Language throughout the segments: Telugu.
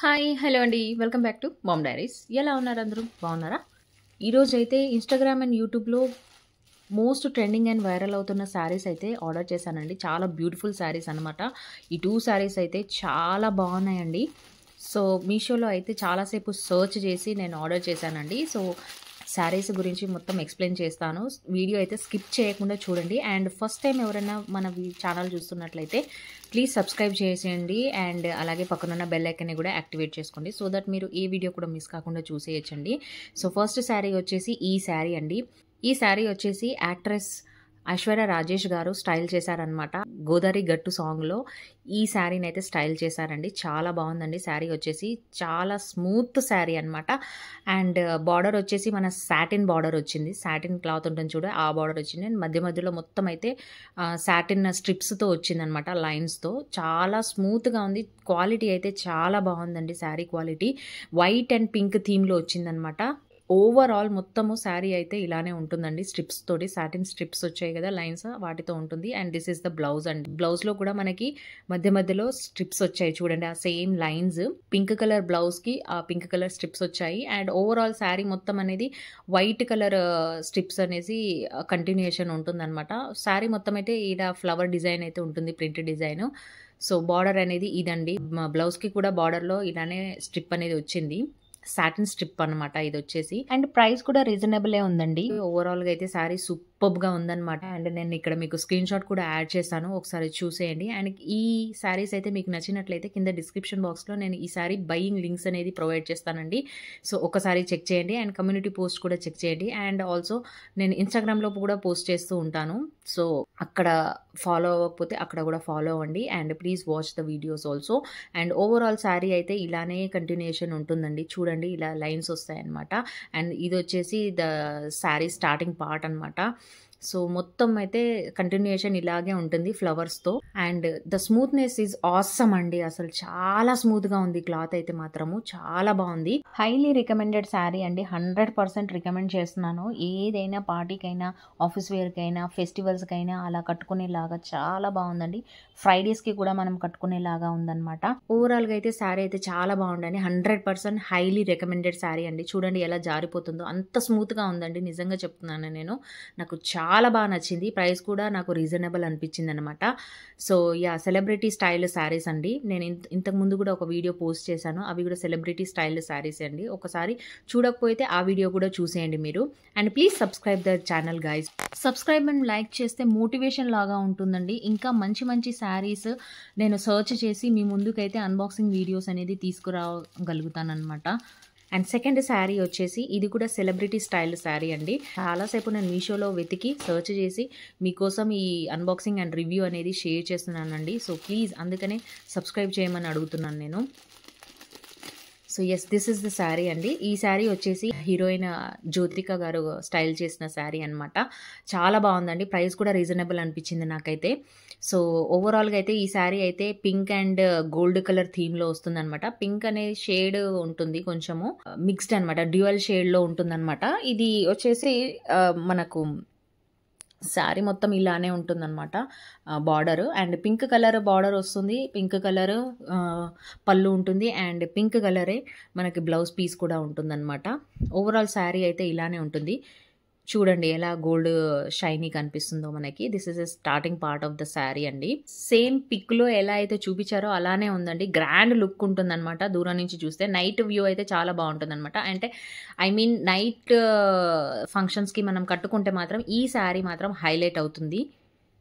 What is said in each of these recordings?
హాయ్ హలో అండి welcome back to mom diaries. ఎలా ఉన్నారు అందరూ? బాగున్నారా? ఈరోజైతే ఇన్స్టాగ్రామ్ అండ్ యూట్యూబ్లో మోస్ట్ ట్రెండింగ్ అండ్ వైరల్ అవుతున్న శారీస్ అయితే ఆర్డర్ చేశానండి. చాలా బ్యూటిఫుల్ శారీస్ అనమాట. ఈ 2 శారీస్ అయితే చాలా బాగున్నాయండి. సో మీషోలో అయితే చాలాసేపు సర్చ్ చేసి నేను ఆర్డర్ చేశానండి. సో శారీస్ గురించి మొత్తం ఎక్స్ప్లెయిన్ చేస్తాను. వీడియో అయితే స్కిప్ చేయకుండా చూడండి. అండ్ ఫస్ట్ టైం ఎవరైనా మన ఛానల్ చూస్తున్నట్లయితే ప్లీజ్ సబ్స్క్రైబ్ చేసేయండి. అండ్ అలాగే పక్కనున్న బెల్ ఐకాన్ని కూడా యాక్టివేట్ చేసుకోండి. సో దట్ మీరు ఏ వీడియో కూడా మిస్ కాకుండా చూసేయచ్చండి. సో ఫస్ట్ శారీ వచ్చేసి ఈ శారీ అండి. ఈ శారీ వచ్చేసి యాక్ట్రెస్ ఐశ్వర్య రాజేష్ గారు స్టైల్ చేశారనమాట. గోదావరి గట్టు సాంగ్లో ఈ శారీని అయితే స్టైల్ చేశారండి. చాలా బాగుందండి. శారీ వచ్చేసి చాలా స్మూత్ శారీ అనమాట. అండ్ బార్డర్ వచ్చేసి మన సాటిన్ బార్డర్ వచ్చింది. సాటిన్ క్లాత్ ఉంటుంది చూడ, ఆ బార్డర్ వచ్చింది. అండ్ మధ్య మధ్యలో మొత్తం అయితే సాటిన్ స్ట్రిప్స్తో వచ్చిందనమాట, లైన్స్తో. చాలా స్మూత్గా ఉంది. క్వాలిటీ అయితే చాలా బాగుందండి. Sari quality white and pink థీమ్లో వచ్చిందనమాట. ఓవరాల్ మొత్తము శారీ అయితే ఇలానే ఉంటుందండి. స్ట్రిప్స్ తోటి, సాటిన్ స్ట్రిప్స్ వచ్చాయి కదా లైన్స్, వాటితో ఉంటుంది. And this is the blouse అండి. బ్లౌజ్లో కూడా మనకి మధ్య మధ్యలో స్ట్రిప్స్ వచ్చాయి చూడండి, ఆ సేమ్ లైన్స్. పింక్ కలర్ బ్లౌజ్కి ఆ పింక్ కలర్ స్ట్రిప్స్ వచ్చాయి. అండ్ ఓవరాల్ శారీ మొత్తం అనేది వైట్ కలర్ స్ట్రిప్స్ అనేసి కంటిన్యూషన్ ఉంటుందన్నమాట. శారీ మొత్తం అయితే ఇలా ఫ్లవర్ డిజైన్ అయితే ఉంటుంది, ప్రింట్ డిజైన్. సో బార్డర్ అనేది ఇదండి. బ్లౌజ్కి కూడా బార్డర్లో ఇలానే స్ట్రిప్ అనేది వచ్చింది, సాటిన్ స్ట్రిప్ అనమాట ఇది వచ్చేసి. అండ్ ప్రైస్ కూడా రీజనబుల్ ఉందండి. ఓవరాల్ గా అయితే శారీ సూపర్ గా ఉందన్నమాట. అండ్ నేను ఇక్కడ మీకు స్క్రీన్ షాట్ కూడా యాడ్ చేస్తాను, ఒకసారి చూసేయండి. అండ్ ఈ శారీస్ అయితే మీకు నచ్చినట్లయితే కింద డిస్క్రిప్షన్ బాక్స్ లో నేను ఈ శారీ బయింగ్ లింక్స్ అనేది ప్రొవైడ్ చేస్తానండి. సో ఒకసారి చెక్ చేయండి. అండ్ కమ్యూనిటీ పోస్ట్ కూడా చెక్ చేయండి. అండ్ ఆల్సో నేను ఇన్స్టాగ్రామ్ లో కూడా పోస్ట్ చేస్తూ ఉంటాను. సో అక్కడ ఫాలో అవ్వకపోతే అక్కడ కూడా ఫాలో అవ్వండి. And please watch the videos also. And overall sari అయితే ఇలానే కంటిన్యూషన్ ఉంటుందండి. చూడండి, ఇలా లైన్స్ వస్తాయన్నమాట. అండ్ ఇది వచ్చేసి ద శారీ స్టార్టింగ్ పార్ట్ అనమాట. సో మొత్తం అయితే కంటిన్యూషన్ ఇలాగే ఉంటుంది ఫ్లవర్స్తో. And the smoothness is awesome అండి. అసలు చాలా స్మూత్గా ఉంది క్లాత్ అయితే మాత్రము. చాలా బాగుంది. హైలీ రికమెండెడ్ శారీ అండి. 100% రికమెండ్ చేస్తున్నాను. ఏదైనా పార్టీకైనా, ఆఫీస్ వేర్కైనా, ఫెస్టివల్స్కైనా అలా కట్టుకునేలాగా చాలా బాగుందండి. ఫ్రైడేస్కి కూడా మనం కట్టుకునేలాగా ఉందన్నమాట. ఓవరాల్గా అయితే శారీ అయితే చాలా బాగుందండి. 100% హైలీ రికమెండెడ్ శారీ అండి. చూడండి ఎలా జారిపోతుందో, అంత స్మూత్గా ఉందండి. నిజంగా చెప్తున్నాను నేను. నాకు చాలా బాగా నచ్చింది. ప్రైస్ కూడా నాకు రీజనబుల్ అనిపించింది అనమాట. So yeah, celebrity style saris అండి. నేను ఇంతకు ముందు కూడా ఒక వీడియో పోస్ట్ చేశాను, అవి కూడా సెలబ్రిటీ స్టైల్ శారీస్ అండి. ఒకసారి చూడకపోతే ఆ వీడియో కూడా చూసేయండి మీరు. And please subscribe the channel guys. Subscribe and like చేస్తే మోటివేషన్ లాగా ఉంటుందండి. ఇంకా మంచి మంచి శారీస్ నేను సర్చ్ చేసి మీ ముందుకైతే అన్బాక్సింగ్ వీడియోస్ అనేది తీసుకురాగలుగుతాను అనమాట. అండ్ సెకండ్ శారీ వచ్చేసి ఇది కూడా సెలబ్రిటీ స్టైల్ శారీ అండి. చాలాసేపు నేను మీషోలో వెతికి సర్చ్ చేసి మీకోసం ఈ అన్బాక్సింగ్ అండ్ రివ్యూ అనేది షేర్ చేస్తున్నానండి. సో ప్లీజ్ అందుకనే సబ్స్క్రైబ్ చేయమని అడుగుతున్నాను నేను. So yes, this is the sari అండి. ఈ శారీ వచ్చేసి హీరోయిన్ జ్యోతిక గారు స్టైల్ చేసిన శారీ అనమాట. చాలా బాగుందండి. ప్రైస్ కూడా రీజనబుల్ అనిపించింది నాకైతే. సో ఓవరాల్గా అయితే ఈ శారీ అయితే పింక్ అండ్ గోల్డ్ కలర్ థీమ్లో వస్తుంది అనమాట. పింక్ అనే షేడ్ ఉంటుంది, కొంచెము మిక్స్డ్ అనమాట, డ్యూయల్ షేడ్లో ఉంటుందన్నమాట. ఇది వచ్చేసి మనకు శారీ మొత్తం ఇలానే ఉంటుందన్నమాట border. And pink colour border వస్తుంది, పింక్ కలర్ పళ్ళు ఉంటుంది. అండ్ పింక్ కలరే మనకి బ్లౌజ్ పీస్ కూడా ఉంటుందన్నమాట. ఓవరాల్ శారీ అయితే ఇలానే ఉంటుంది. చూడండి ఎలా గోల్డ్ షైనీ కనిపిస్తుందో మనకి. This is a starting part of the sari అండి. సేమ్ పిక్లో ఎలా అయితే చూపించారో అలానే ఉందండి. గ్రాండ్ లుక్ ఉంటుందన్నమాట దూరం నుంచి చూస్తే. నైట్ వ్యూ అయితే చాలా బాగుంటుందన్నమాట. అంటే ఐ మీన్ నైట్ ఫంక్షన్స్కి మనం కట్టుకుంటే మాత్రం ఈ శారీ మాత్రం హైలైట్ అవుతుంది.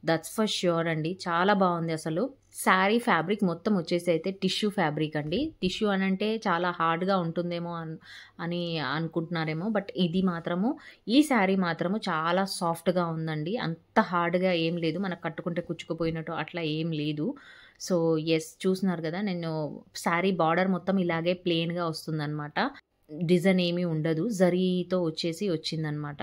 దట్స్ ఫర్ ష్యూర్ అండి. చాలా బాగుంది అసలు. శారీ ఫ్యాబ్రిక్ మొత్తం వచ్చేసి అయితే టిష్యూ ఫ్యాబ్రిక్ అండి. టిష్యూ అని అంటే చాలా హార్డ్గా ఉంటుందేమో అని అనుకుంటున్నారేమో, బట్ ఇది మాత్రము, ఈ శారీ మాత్రము చాలా సాఫ్ట్గా ఉందండి. అంత హార్డ్గా ఏం లేదు, మనకు కట్టుకుంటే కుచ్చుకుపోయినట్టు అట్లా ఏం లేదు. సో ఎస్, చూస్తున్నారు కదా, నేను శారీ బార్డర్ మొత్తం ఇలాగే ప్లెయిన్గా వస్తుందన్నమాట. డిజైన్ ఏమీ ఉండదు, జరీతో వచ్చిందనమాట.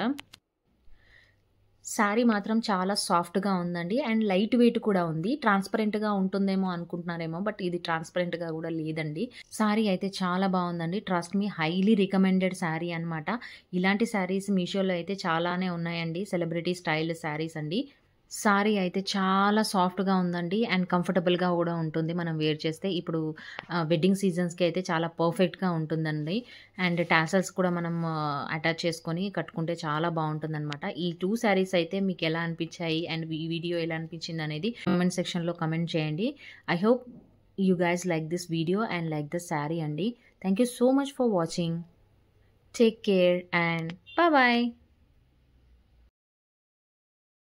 శారీ మాత్రం చాలా సాఫ్ట్గా ఉందండి. అండ్ లైట్ వెయిట్ కూడా ఉంది. ట్రాన్స్పరెంట్గా ఉంటుందేమో అనుకుంటున్నారేమో, బట్ ఇది ట్రాన్స్పరెంట్గా కూడా లేదండి. శారీ అయితే చాలా బాగుందండి. Trust me, highly recommended sari అనమాట. ఇలాంటి శారీస్ మీషోలో అయితే చాలానే ఉన్నాయండి, సెలబ్రిటీ స్టైల్ శారీస్ అండి. సారీ అయితే చాలా సాఫ్ట్‌గా ఉందండి. అండ్ కంఫర్టబుల్‌గా గూడా ఉంటుంది మనం వేర్ చేస్తే. ఇప్పుడు వెడ్డింగ్ సీజన్స్‌కి అయితే చాలా పర్ఫెక్ట్‌గా ఉంటుందండి. అండ్ టాసెల్స్ కూడా మనం అటాచ్ చేసుకొని కట్టుకుంటే చాలా బావుంటుందనమాట. ఈ 2 శారీస్ అయితే మీకెలా అనిపిచ్చాయి? అండ్ ఈ వీడియో ఎలా అనిపించిందనేది కామెంట్ సెక్షన్‌లో కామెంట్ చేయండి. I hope you guys like this video and like this sari అండి. Thank you so much for watching. Take care and bye bye.